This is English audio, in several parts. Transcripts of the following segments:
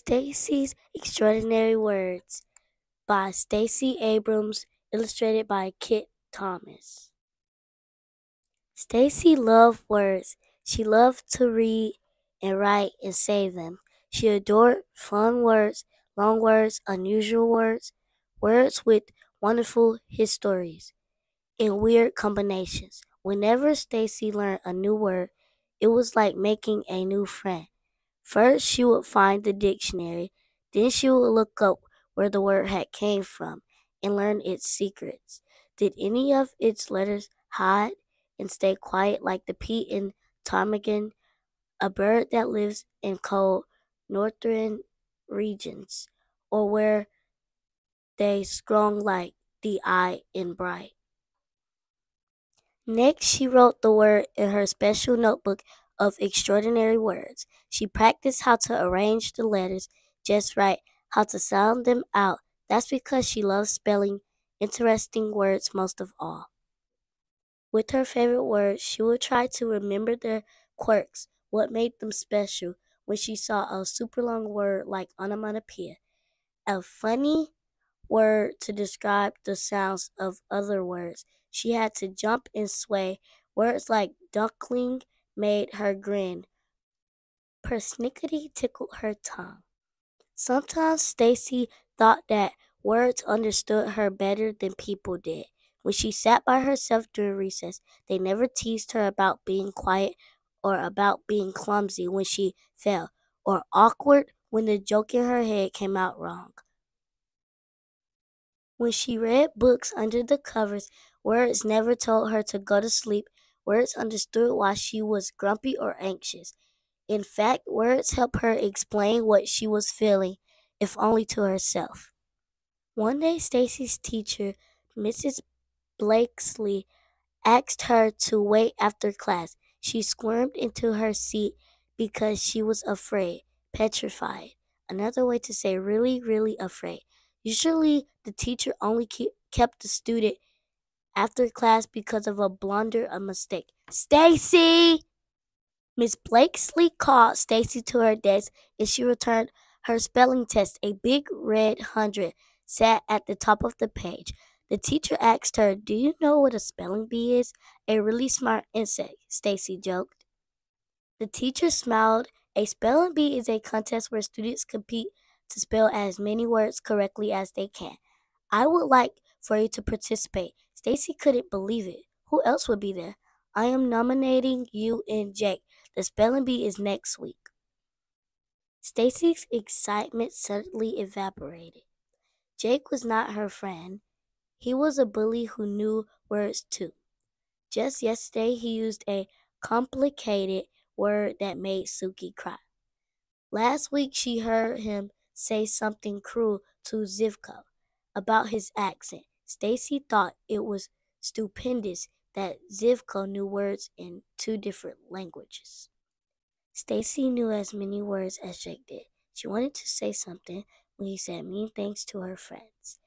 Stacy's Extraordinary Words by Stacey Abrams, illustrated by Kit Thomas. Stacy loved words. She loved to read and write and say them. She adored fun words, long words, unusual words, words with wonderful histories, and weird combinations. Whenever Stacy learned a new word, it was like making a new friend. First, she would find the dictionary, then she would look up where the word had came from and learn its secrets. Did any of its letters hide and stay quiet like the P in ptarmigan, a bird that lives in cold northern regions, or where they strong like the I in bright? Next, she wrote the word in her special notebook of extraordinary words. She practiced how to arrange the letters just right, how to sound them out. That's because she loves spelling interesting words most of all. With her favorite words, she would try to remember their quirks, what made them special when she saw a super long word like onomatopoeia, a funny word to describe the sounds of other words. She had to jump and sway. Words like duckling made her grin. Persnickety tickled her tongue. Sometimes Stacy thought that words understood her better than people did. When she sat by herself during recess, they never teased her about being quiet or about being clumsy when she fell, or awkward when the joke in her head came out wrong. When she read books under the covers, words never told her to go to sleep. Words understood why she was grumpy or anxious. In fact, words helped her explain what she was feeling, if only to herself. One day, Stacy's teacher, Mrs. Blakesley, asked her to wait after class. She squirmed into her seat because she was afraid, petrified. Another way to say really, really afraid. Usually, the teacher only kept the student after class because of a blunder, a mistake. Stacy! Miss Blakesley called Stacy to her desk and she returned her spelling test. A big red 100 sat at the top of the page. The teacher asked her, "Do you know what a spelling bee is?" "A really smart insect," Stacy joked. The teacher smiled. A spelling bee is a contest where students compete to spell as many words correctly as they can. "I would like for you to participate." Stacy couldn't believe it. Who else would be there? "I am nominating you and Jake. The spelling bee is next week." Stacy's excitement suddenly evaporated. Jake was not her friend. He was a bully who knew words too. Just yesterday, he used a complicated word that made Suki cry. Last week, she heard him say something cruel to Zivko about his accent. Stacy thought it was stupendous that Zivko knew words in two different languages. Stacy knew as many words as Jake did. She wanted to say something when he said mean things to her friends,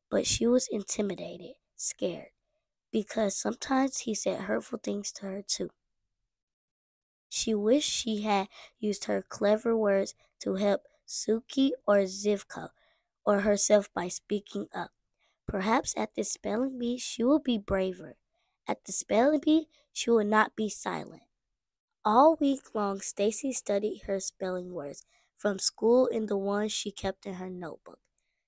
but she was intimidated, scared, because sometimes he said hurtful things to her too. She wished she had used her clever words to help Suki or Zivko or herself by speaking up. Perhaps at the spelling bee she would be braver. At the spelling bee she would not be silent. All week long Stacy studied her spelling words from school and the ones she kept in her notebook.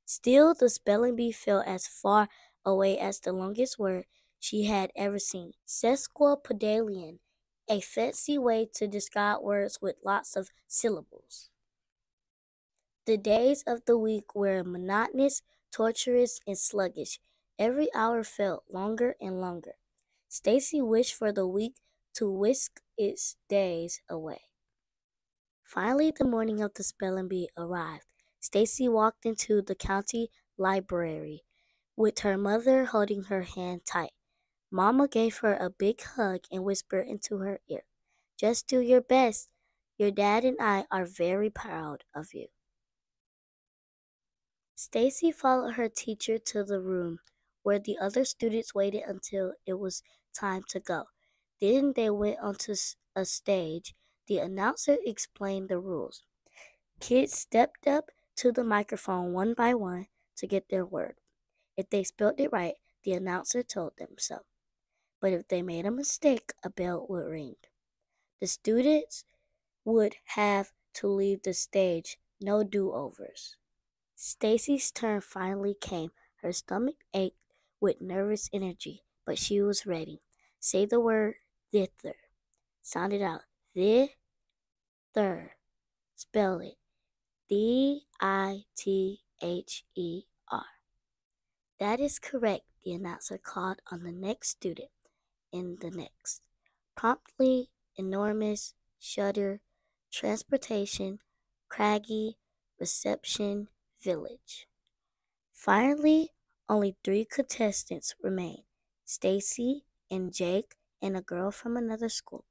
Still, the spelling bee felt as far away as the longest word she had ever seen. Sesquipedalian, a fancy way to describe words with lots of syllables. The days of the week were monotonous, torturous, and sluggish. Every hour felt longer and longer. Stacy wished for the week to whisk its days away. Finally, the morning of the spelling bee arrived. Stacy walked into the county library with her mother holding her hand tight. Mama gave her a big hug and whispered into her ear, "Just do your best. Your dad and I are very proud of you." Stacy followed her teacher to the room where the other students waited until it was time to go. Then they went onto a stage. The announcer explained the rules. Kids stepped up to the microphone one by one to get their word. If they spelled it right, the announcer told them so. But if they made a mistake, a bell would ring. The students would have to leave the stage, no do-overs. Stacy's turn finally came. Her stomach ached with nervous energy, but she was ready. Say the word thither. Sound it out. Thither. Spell it. Dither. That is correct, the announcer called on the next student in the next. Promptly, enormous, shutter, transportation, craggy, reception, village. Finally, only 3 contestants remained, Stacy and Jake and a girl from another school.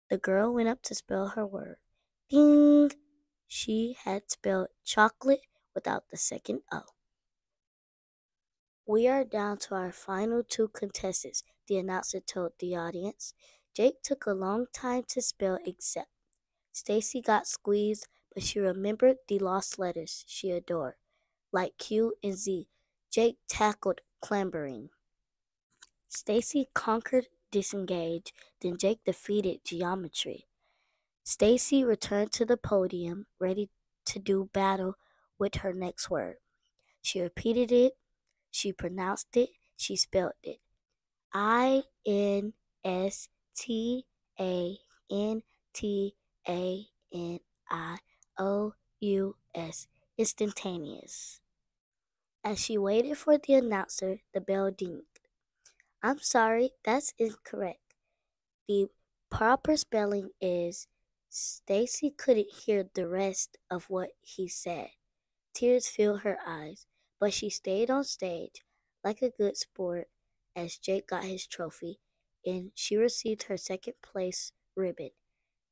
The girl went up to spell her word. Ding! She had spelled chocolate without the second O. We are down to our final 2 contestants, the announcer told the audience. Jake took a long time to spell except. Stacy got squeezed, but she remembered the lost letters she adored, like Q and Z. Jake tackled clambering. Stacy conquered disengage, then Jake defeated geometry. Stacy returned to the podium, ready to do battle with her next word. She repeated it, she pronounced it, she spelled it. INSTANTANIOUS. Instantaneous. As she waited for the announcer, the bell dinged. I'm sorry, that's incorrect. The proper spelling is. Stacy couldn't hear the rest of what he said. Tears filled her eyes, but she stayed on stage like a good sport as Jake got his trophy and she received her second place ribbon.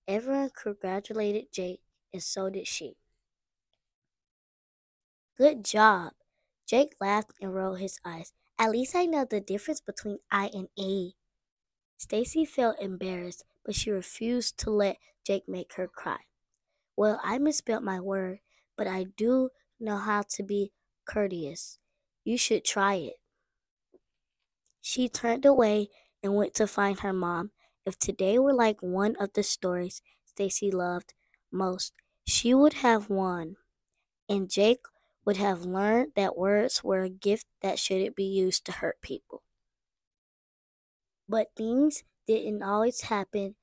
Everyone congratulated Jake and so did she. Good job. Jake laughed and rolled his eyes. At least I know the difference between I and E. Stacy felt embarrassed, but she refused to let Jake make her cry. Well, I misspelled my word, but I do know how to be courteous. You should try it. She turned away and went to find her mom. If today were like one of the stories Stacy loved most, she would have won, and Jake would have learned that words were a gift that shouldn't be used to hurt people. But things didn't always happen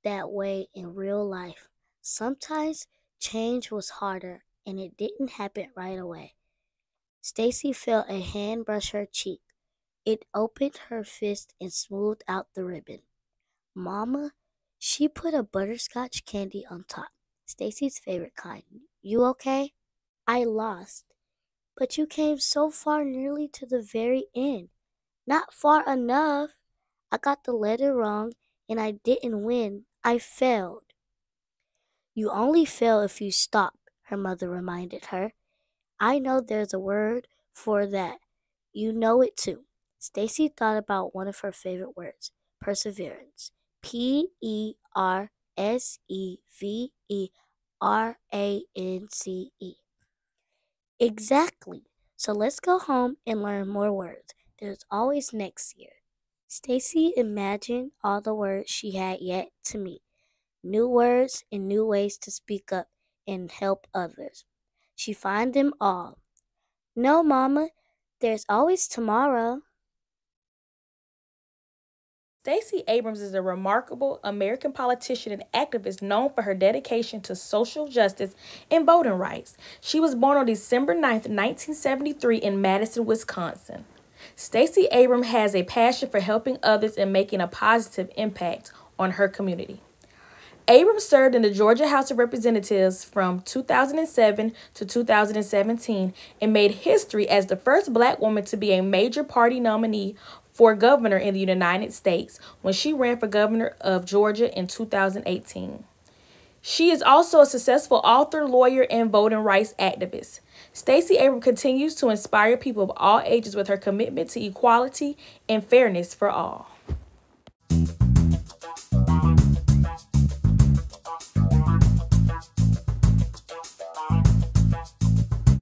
that way in real life. Sometimes change was harder and it didn't happen right away. Stacy felt a hand brush her cheek. It opened her fist and smoothed out the ribbon. Mama, she put a butterscotch candy on top. Stacy's favorite kind. You okay? I lost. But you came so far nearly to the very end. Not far enough. I got the letter wrong and I didn't win. I failed. You only fail if you stop, her mother reminded her. I know there's a word for that. You know it too. Stacy thought about one of her favorite words, perseverance. PERSEVERANCE. Exactly. So let's go home and learn more words. There's always next year. Stacy imagined all the words she had yet to meet. New words and new ways to speak up and help others. She found them all. No, Mama, there's always tomorrow. Stacey Abrams is a remarkable American politician and activist known for her dedication to social justice and voting rights. She was born on December 9th, 1973 in Madison, Wisconsin. Stacey Abrams has a passion for helping others and making a positive impact on her community. Abrams served in the Georgia House of Representatives from 2007 to 2017 and made history as the first black woman to be a major party nominee for governor in the United States when she ran for governor of Georgia in 2018. She is also a successful author, lawyer, and voting rights activist. Stacey Abrams continues to inspire people of all ages with her commitment to equality and fairness for all.